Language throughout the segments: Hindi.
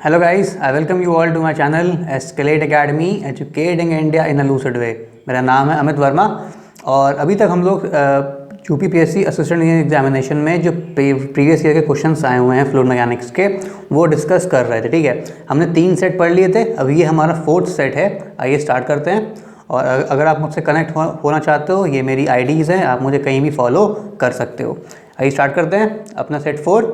Hello guys, I welcome you all to my channel Escalate Academy, Educating India in a Lucid Way। मेरा नाम है अमित वर्मा और अभी तक हम लोग यूपीपीएससी असिस्टेंट इंजीनियर एग्जामिनेशन में जो प्रीवियस ईयर के क्वेश्चंस आए हुए हैं फ्लूइड मैकेनिक्स के वो डिस्कस कर रहे थे। ठीक है, हमने 3 सेट पढ़ लिए थे, अब ये हमारा 4th सेट है। आइए स्टार्ट करते हैं। और अगर आप मुझसे कनेक्ट होना चाहते हो, ये मेरी आईडीज़ हैं, आप मुझे कहीं भी फॉलो कर सकते हो। आइए स्टार्ट करते हैं अपना सेट 4।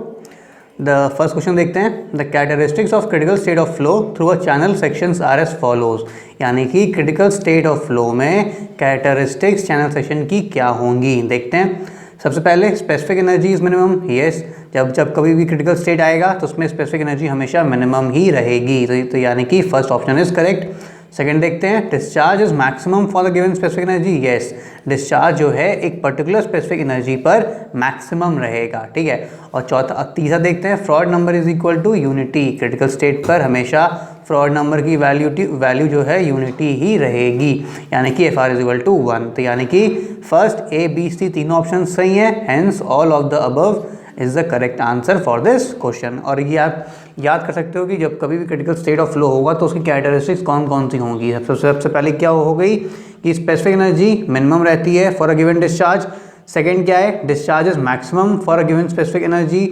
द फर्स्ट क्वेश्चन देखते हैं। The characteristics of critical state of flow through a channel sections are as follows. यानी कि क्रिटिकल स्टेट ऑफ फ्लो में कैरेक्टरिस्टिक्स चैनल सेक्शन की क्या होंगी, देखते हैं। सबसे पहले specific energy is minimum. Yes, जब कभी भी क्रिटिकल स्टेट आएगा तो उसमें स्पेसिफिक एनर्जी हमेशा मिनिमम ही रहेगी, तो यानी कि first option is correct. Second देखते हैं। Discharge is maximum for the given specific energy. Yes, discharge जो है एक पर्टिकुलर स्पेसिफिक एनर्जी पर मैक्सिमम रहेगा। ठीक है, और तीसरा देखते हैं। Froude number is equal to unity. Critical state पर हमेशा फ्रॉड नंबर की वैल्यू जो है यूनिटी ही रहेगी, यानी कि F R is equal to 1। तो यानी कि फर्स्ट ए बी सी तीनों ऑप्शन सही है, hence all of the above is the correct answer for this question. और ये आप याद कर सकते हो कि जब कभी भी क्रिटिकल स्टेट ऑफ फ्लो होगा तो उसकी कैरेक्टरिस्टिक्स कौन कौन सी होंगी। सबसे पहले क्या हो गई कि स्पेसिफिक एनर्जी मिनिमम रहती है for a given discharge. Second क्या है, discharge is maximum for a given specific energy.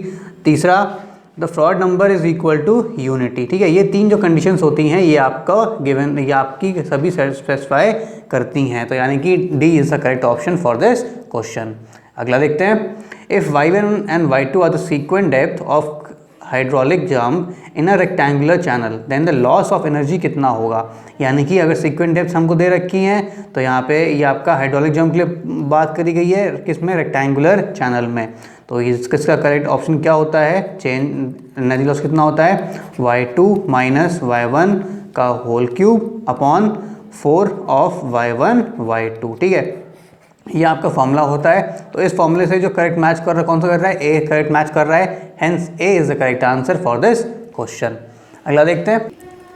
तीसरा, the Froude number is equal to unity. ठीक है, ये 3 जो कंडीशंस होती हैं ये आपका गिवन, ये आपकी सभी स्पेसिफाई करती हैं, तो यानी कि D is the correct option for this question. अगला देखते हैं। If y1 and y2 are the sequent depth of hydraulic jump in a rectangular channel then the loss of energy कितना होगा। यानी कि अगर सीक्वेंट डेप्थ हमको दे रखी हैं तो यहाँ पे ये आपका हाइड्रोलिक जंप के लिए बात करी गई है, किसमें, रेक्टेंगुलर चैनल में। तो इसका करेक्ट ऑप्शन क्या होता है, चेंज एनर्जी लॉस कितना होता है, y2 माइनस y1 का whole cube upon 4 of y1 y2। ठीक है, ये आपका फॉर्मूला होता है। तो इस फॉर्मूले से जो करेक्ट मैच कर रहा है, कौन सा कर रहा है, ए करेक्ट मैच कर रहा है, hence A is the correct answer for this question. अगला देखते हैं।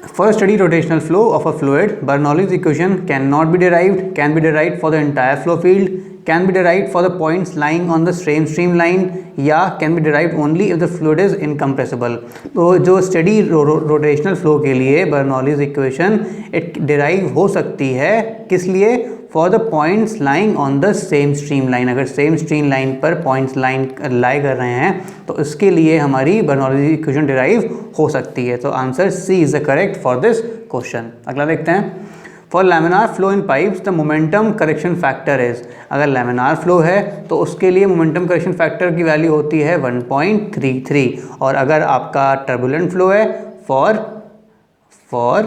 For study rotational flow of a fluid, Bernoulli's equation can not be derived, can be derived for the entire flow field, can be derived for the points lying on the same streamline, या can be derived only if the fluid is incompressible. तो जो स्टडी रोटेशनल फ्लो के लिए बर्नौलीज इक्वेशन इट डिराइव हो सकती है, किस लिए, for the points lying on the same stream line. अगर सेम स्ट्रीम लाइन पर पॉइंट्स लाइन लाई कर रहे हैं तो इसके लिए हमारी बर्नौलीज इक्वेशन डिराइव हो सकती है। तो answer C is the correct for this question. अगला देखते हैं। For laminar flow in pipes the momentum correction factor is. अगर लैमिनार फ्लो है तो उसके लिए मोमेंटम करेक्शन फैक्टर की वैल्यू होती है 1.33। और अगर आपका टर्बुलेंट फ्लो है, फॉर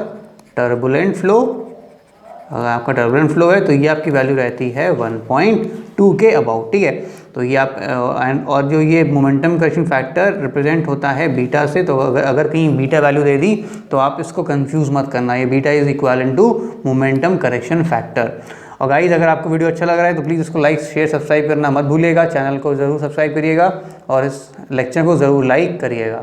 टर्बुलेंट फ्लो, अगर आपका टर्बुलेंट फ्लो है तो ये आपकी वैल्यू रहती है 1.2 के अबाउट। ठीक है, तो ये आप और जो ये मोमेंटम करेक्शन फैक्टर रिप्रेजेंट होता है बीटा से, तो अगर कहीं बीटा वैल्यू दे दी तो आप इसको कंफ्यूज मत करना, ये beta is equal to momentum correction factor. और गाइस, अगर आपको वीडियो अच्छा लग रहा है तो प्लीज़ इसको लाइक शेयर सब्सक्राइब करना मत भूलिएगा, चैनल को ज़रूर सब्सक्राइब करिएगा और इस लेक्चर को ज़रूर लाइक करिएगा।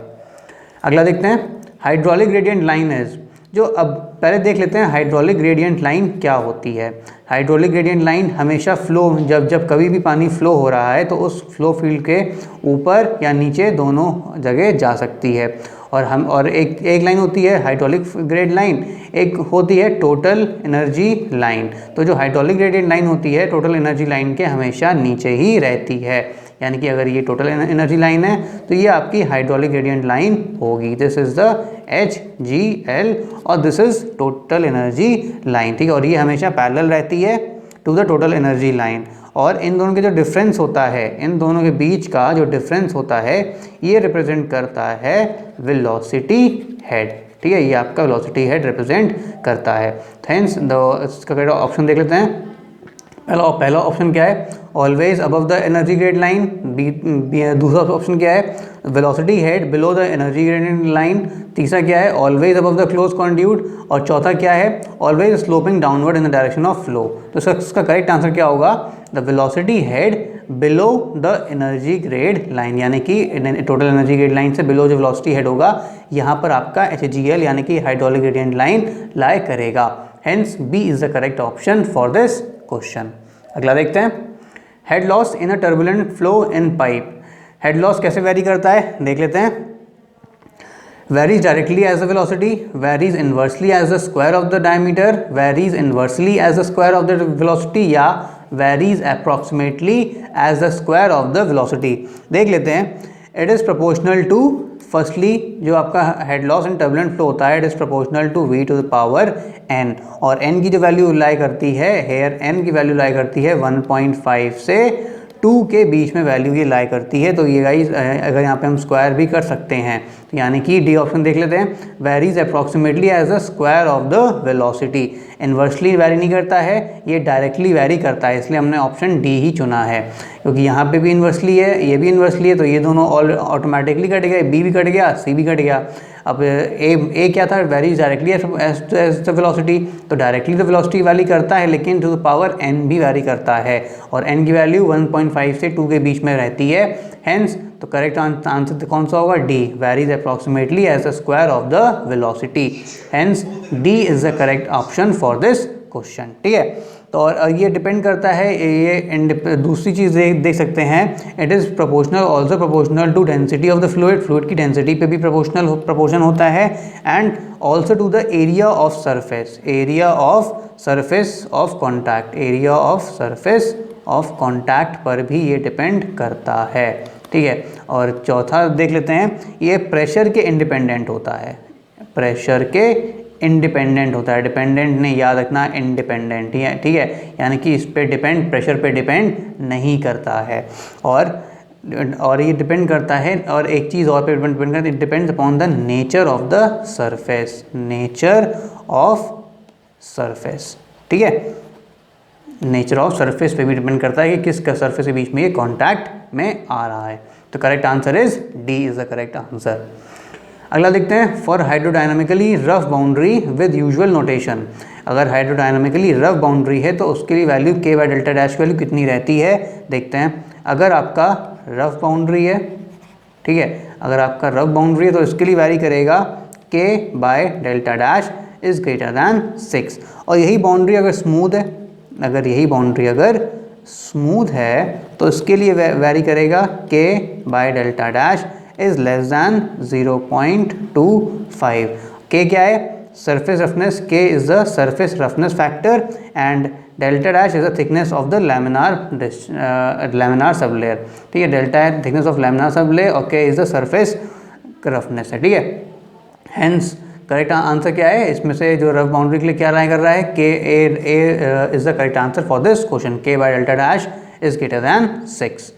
अगला देखते हैं। हाइड्रोलिक ग्रेडियंट लाइन इज, जो अब पहले देख लेते हैं हाइड्रोलिक ग्रेडियंट लाइन क्या होती है। हाइड्रोलिक ग्रेडियंट लाइन हमेशा फ्लो, जब कभी भी पानी फ्लो हो रहा है तो उस फ्लो फील्ड के ऊपर या नीचे दोनों जगह जा सकती है। और एक लाइन होती है हाइड्रोलिक ग्रेड लाइन, एक होती है टोटल एनर्जी लाइन। तो जो हाइड्रोलिक ग्रेडियंट लाइन होती है टोटल एनर्जी लाइन के हमेशा नीचे ही रहती है, यानी कि अगर ये टोटल एनर्जी लाइन है तो ये आपकी हाइड्रोलिक ग्रेडियंट लाइन होगी। दिस इज द HGL और this is total energy line. ठीक है, और ये हमेशा पैरेलल रहती है to the total energy line. और इन दोनों के जो डिफरेंस होता है, इन दोनों के बीच का जो डिफरेंस होता है ये रिप्रेजेंट करता है वेलोसिटी हेड। ठीक है, ये आपका वेलोसिटी हेड रिप्रेजेंट करता है। हेंस इसका ऑप्शन देख लेते हैं। पहला ऑप्शन क्या है, always above the energy grade line. दूसरा ऑप्शन क्या है, velocity head below the energy grade line. तीसरा क्या है, always above the close conduit. और चौथा क्या है, always sloping downward in the direction of flow. तो इसका करेक्ट आंसर क्या होगा, the velocity head below the energy grade line, यानी कि टोटल एनर्जी ग्रेड लाइन से बिलो जो वेलोसिटी हेड होगा यहाँ पर आपका HGL यानी कि हाइड्रोलिक ग्रेडियंट लाइन लाई करेगा। Hence B is the correct option for this question. अगला देखते हैं। Head loss in a turbulent flow in pipe. Head loss कैसे वेरी करता है देख लेते हैं। varies directly as the velocity, varies inversely as the square of the diameter, varies inversely as the square of the velocity, या varies approximately as the square of the velocity। देख लेते हैं। It is proportional to, firstly जो आपका head loss and turbulent flow होता है, it is proportional to v to the power n, और n की जो वैल्यू लाई करती है हेयर, n की वैल्यू लाई करती है 1.5 से 2 के बीच में वैल्यू ये लाई करती है। तो ये गाइस अगर यहाँ पे हम स्क्वायर भी कर सकते हैं, तो यानी कि डी ऑप्शन देख लेते हैं, varies approximately as the square of the velocity. Inversely vary नहीं करता है, ये डायरेक्टली वेरी करता है, इसलिए हमने ऑप्शन डी ही चुना है, क्योंकि यहाँ पे भी इन्वर्सली है, ये भी इन्वर्सली है, तो ये दोनों ऑटोमेटिकली कट गए, बी भी कट गया, सी भी कट गया। अब ए क्या था, varies directly as the velocity, तो डायरेक्टली तो वेलोसिटी वैरी करता है, लेकिन टू द पावर n भी वैरी करता है, और n की वैल्यू 1.5 से 2 के बीच में रहती है। हेंस तो करेक्ट आंसर कौन सा होगा, D, varies approximately as the square of the velocity. Hence D is the correct option for this question. ठीक है, तो और ये डिपेंड करता है, ये दूसरी चीज़ देख सकते हैं, it is proportional, also proportional to density of the fluid, fluid की डेंसिटी पे भी प्रोपोर्शन होता है, and also to the area of surface, area of surface of contact, area of surface of contact पर भी ये डिपेंड करता है। ठीक है, और चौथा देख लेते हैं, ये प्रेशर के इंडिपेंडेंट होता है, प्रेशर के इंडिपेंडेंट होता है, डिपेंडेंट नहीं, याद रखना इंडिपेंडेंट ही है। ठीक है, यानी कि इस पे डिपेंड, प्रेशर पे डिपेंड नहीं करता है, और ये डिपेंड करता है, और एक चीज़ और पे डिपेंड करता है, it depends upon the nature of the surface, nature of surface. ठीक है, नेचर ऑफ सरफेस पे भी डिपेंड करता है कि किस सरफेस के बीच में ये कॉन्टैक्ट में आ रहा है। तो correct answer is D is the correct answer. अगला देखते हैं, for hydrodynamically rough boundary with usual notation. अगर हाइड्रोडायनामिकली रफ बाउंड्री है तो उसके लिए वैल्यू के बाय डेल्टा डैश की वैल्यू कितनी रहती है, देखते हैं। अगर आपका रफ बाउंड्री है, ठीक है, अगर आपका रफ बाउंड्री है तो इसके लिए वैरी करेगा K by delta dash is greater than 6, और यही बाउंड्री अगर स्मूथ है, अगर यही बाउंड्री अगर स्मूथ है तो इसके लिए वैरी करेगा K by delta dash is less than 0.25। K क्या है, surface roughness, K is the surface roughness factor, and delta dash is the thickness of the laminar sublayer. ठीक है, डेल्टा है थिकनेस ऑफ लैमिनार सबलेयर और के इज द सरफेस रफनेस है। ठीक है, हेंस करेक्ट आंसर क्या है, इसमें से जो रफ बाउंड्री के लिए क्या राय कर रहा है, K A is the correct answer for this question, K by delta dash is greater than 6।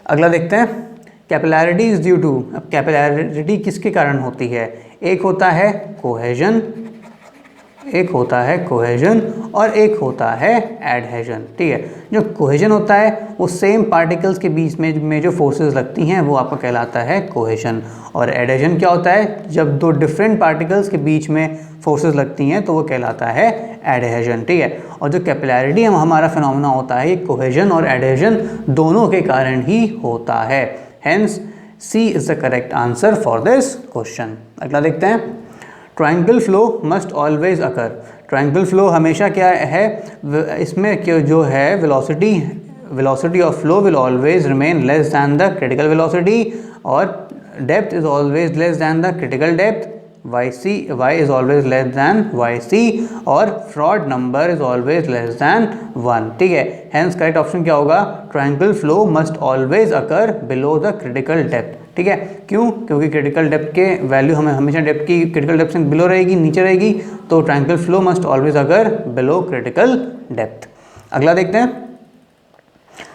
अगला देखते हैं, कैपिलैरिटी इज ड्यू टू। अब कैपिलैरिटी किसके कारण होती है, एक होता है कोहेजन, एक होता है कोहेजन और एक होता है एडहेजन। ठीक है, जो कोहेजन होता है वो सेम पार्टिकल्स के बीच में जो फोर्सेस लगती हैं वो आपका कहलाता है कोहेजन, और एडहेजन क्या होता है, जब दो डिफरेंट पार्टिकल्स के बीच में फोर्सेस लगती हैं तो वो कहलाता है एडहेजन। ठीक है, और जो कैपिलैरिटी हमारा फिनोमेना होता है, ये कोहेजन और एडहेजन दोनों के कारण ही होता है। Hence C is the correct answer for this question. अगला देखते हैं, tranquil flow must always occur. Tranquil flow हमेशा क्या है, इसमें जो है velocity of flow will always remain less than the critical velocity, और depth is always less than the critical depth, y is always less than yc, और Froude number is always less than 1। ठीक है, हेंस करेक्ट ऑप्शन क्या होगा, triangle flow must always occur below the critical depth. ठीक है, क्यों, क्योंकि क्रिटिकल डेप्थ के वैल्यू हमें हमेशा डेप्थ की क्रिटिकल डेप्थ से बिलो रहेगी, नीचे रहेगी, तो ट्रायंगल फ्लो मस्ट ऑलवेज अकर बिलो क्रिटिकल डेप्थ। अगला देखते हैं,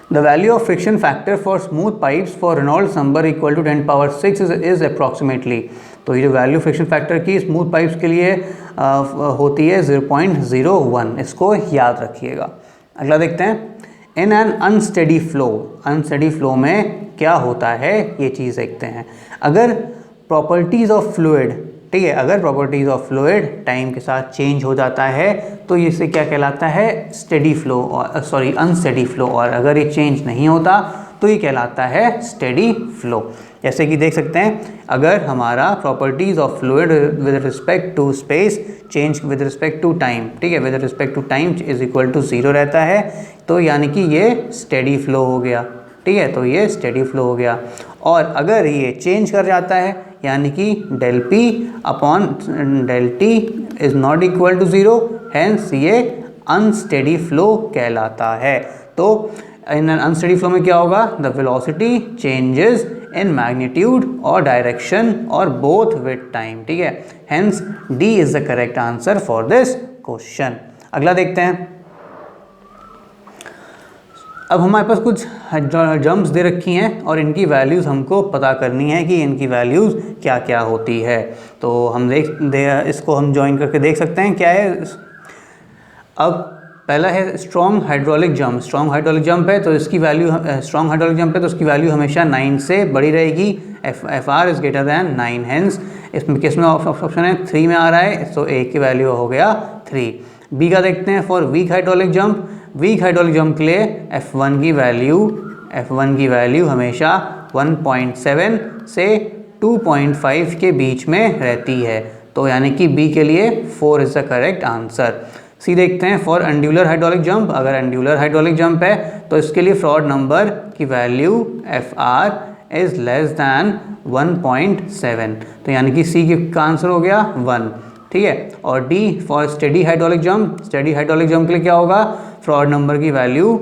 The value of friction factor for smooth pipes for Reynolds number equal to 10⁻6 is approximately। तो ये जो वैल्यू फ्रिक्शन फैक्टर की स्मूथ पाइप्स के लिए होती है 0.01, इसको याद रखिएगा। अगला देखते हैं, in an unsteady flow, unsteady flow में क्या होता है ये चीज़ देखते हैं। अगर प्रॉपर्टीज़ ऑफ फ्लूइड, ठीक है, अगर प्रॉपर्टीज़ ऑफ फ्लूइड टाइम के साथ चेंज हो जाता है तो इसे क्या कहलाता है, स्टेडी फ्लो, और सॉरी अनस्टेडी फ्लो, और अगर ये चेंज नहीं होता तो ये कहलाता है स्टेडी फ्लो। जैसे कि देख सकते हैं, अगर हमारा properties of fluid with respect to space change with respect to time, ठीक है, with respect to time is equal to 0 रहता है, तो यानी कि ये स्टेडी फ्लो हो गया। ठीक है, तो ये स्टेडी फ्लो हो गया। और अगर ये चेंज कर जाता है यानी कि del P upon del T is not equal to zero, hence ये अनस्टेडी फ्लो कहलाता है। तो इन अनस्टेडी फ्लो में क्या होगा, the velocity changes in magnitude और डायरेक्शन और बोथ विद टाइम, ठीक है। Hence D is the correct answer for this question. अगला देखते हैं। अब हमारे पास कुछ जम्प्स दे रखी हैं और इनकी वैल्यूज़ हमको पता करनी है कि इनकी वैल्यूज़ क्या क्या होती है। तो हम इसको हम ज्वाइन करके देख सकते हैं क्या है। अब पहला है strong hydraulic jump. Strong hydraulic jump है तो इसकी वैल्यू स्ट्रॉन्ग हाइड्रोलिक जंप है तो उसकी वैल्यू हमेशा 9 से बड़ी रहेगी। F R is greater than 9, hence इसमें किस में ऑप्शन है 3 में आ रहा है, तो ए की वैल्यू हो गया 3। बी का देखते हैं। For weak hydraulic jump, weak hydraulic jump के लिए F1 की वैल्यू हमेशा 1.7 से 2.5 के बीच में रहती है, तो यानी कि बी के लिए 4 इज़ द करेक्ट आंसर। सी देखते हैं। फॉर एंडुलर हाइड्रोलिक जंप, अगर एंडुलर हाइड्रोलिक जंप है तो इसके लिए फ्रॉड नंबर की value Fr is less than 1.7, तो यानी कि सी का आंसर हो गया 1, ठीक है। और D for steady hydraulic jump, steady hydraulic jump के लिए क्या होगा, फ्रॉड नंबर की वैल्यू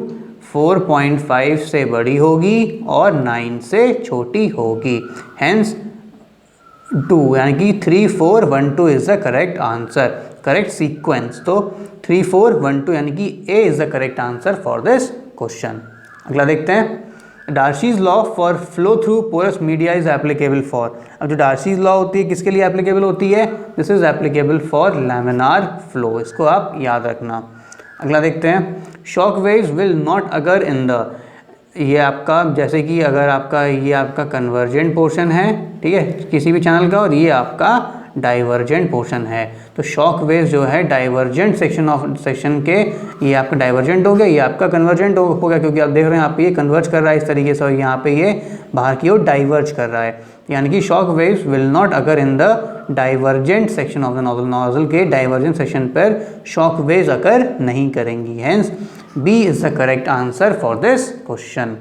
4.5 से बड़ी होगी और 9 से छोटी होगी, हैंस 2 यानी कि 3 4 1 2 is the correct answer, correct sequence. तो 3 4 1 2 यानी कि A is the correct answer for this question. अगला देखते हैं। Darcy's law for flow through porous media is applicable for. अब जो डार्सीज लॉ होती है किसके लिए एप्लीकेबल होती है, this is applicable for laminar flow, इसको आप याद रखना। अगला देखते हैं। Shock waves will not occur in the, ये आपका जैसे कि अगर आपका ये आपका कन्वर्जेंट पोर्शन है, ठीक है, किसी भी चैनल का, और ये आपका डाइवर्जेंट पोर्शन है, तो शॉक वेव्स जो है डाइवर्जेंट सेक्शन के, ये आपका डाइवर्जेंट हो गया, ये आपका कन्वर्जेंट हो गया, क्योंकि आप देख रहे हैं यहाँ पे ये कन्वर्ज कर रहा है इस तरीके से और यहाँ पे ये बाहर की ओर डाइवर्ज कर रहा है, यानी कि shock waves will not occur in the divergent section of the nozzle, nozzle के डाइवर्जेंट सेक्शन पर शॉक वेव्स अकर नहीं करेंगी, hence B is the correct answer for this question.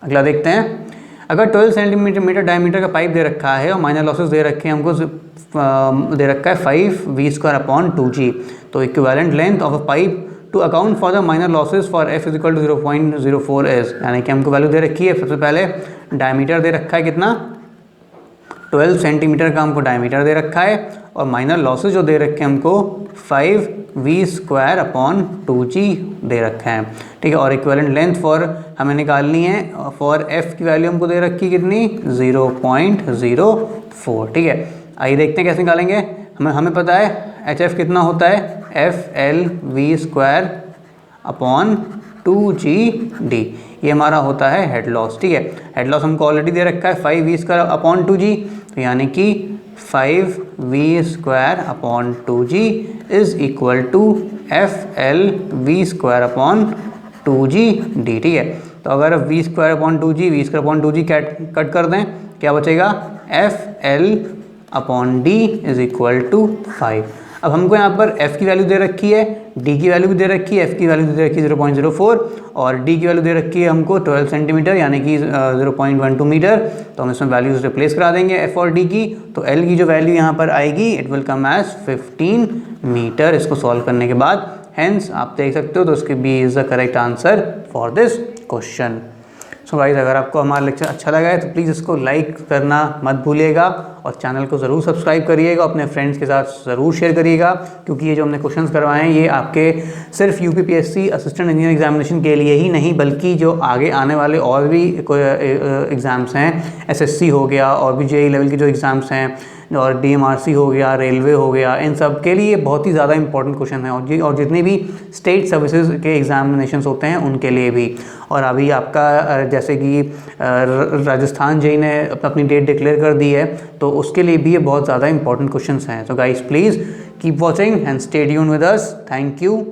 अगला देखते हैं। अगर 12 सेंटीमीटर डायमीटर का पाइप दे रखा है और माइनर लॉसेस दे रखे हैं हमको, दे रखा है 5v²/2g, तो equivalent length of a pipe to account for the minor losses for f is equal to 0.04 is, यानी कि हमको वैल्यू दे रखी है। सबसे पहले डायमीटर दे रखा है कितना, 12 सेंटीमीटर का हमको डायमीटर दे रखा है और माइनर लॉसेस जो दे रखे हैं हमको 5v²/2g दे रखा है, ठीक है। और इक्विवेलेंट लेंथ फॉर हमें निकालनी है, फॉर f की वैल्यू हमको दे रखी कितनी 0.04, ठीक है। आइए देखते हैं कैसे निकालेंगे। हमें पता है HF कितना होता है, FLV²/2GD, ये हमारा होता है हेड लॉस, ठीक है। हेड लॉस हमको ऑलरेडी दे रखा है 5v²/2g, तो यानी कि 5v²/2g is equal to FLV²/2GD, ठीक है। तो अगर v²/2g v²/2g कट कर दें, क्या बचेगा, FL/D इज इक्वल टू 5। अब हमको यहाँ पर f की वैल्यू दे रखी है, d की वैल्यू भी दे रखी है, f की वैल्यू दे रखी है 0.04 और d की वैल्यू दे रखी है हमको 12 सेंटीमीटर यानी कि 0.12 मीटर, तो हम इसमें वैल्यूज रिप्लेस करा देंगे f और d की, तो l की जो वैल्यू यहाँ पर आएगी it will come as 15 metre इसको सॉल्व करने के बाद, हैंस आप देख सकते हो तो उसके b is the correct answer for this question. So guys, अगर आपको हमारा लेक्चर अच्छा लगा है तो प्लीज़ इसको लाइक करना मत भूलिएगा और चैनल को ज़रूर सब्सक्राइब करिएगा, अपने फ्रेंड्स के साथ ज़रूर शेयर करिएगा, क्योंकि ये जो हमने क्वेश्चंस करवाए हैं ये आपके सिर्फ UPPSC असिस्टेंट इंजीनियर एग्जामिनेशन के लिए ही नहीं, बल्कि जो आगे आने वाले और भी कोई एग्ज़ाम्स हैं, SSC हो गया और भी JEE लेवल के जो एग्ज़ाम्स हैं और DMRC हो गया, रेलवे हो गया, इन सब के लिए बहुत ही ज़्यादा इंपॉर्टेंट क्वेश्चन है और जितनी भी स्टेट सर्विसेज के एग्जामिनेशंस होते हैं उनके लिए भी। और अभी आपका जैसे कि राजस्थान JEE ने अपनी डेट डिक्लेयर कर दी है, तो उसके लिए भी ये बहुत ज़्यादा इंपॉर्टेंट क्वेश्चंस हैं। तो guys please keep watching and stay tuned with us. Thank you.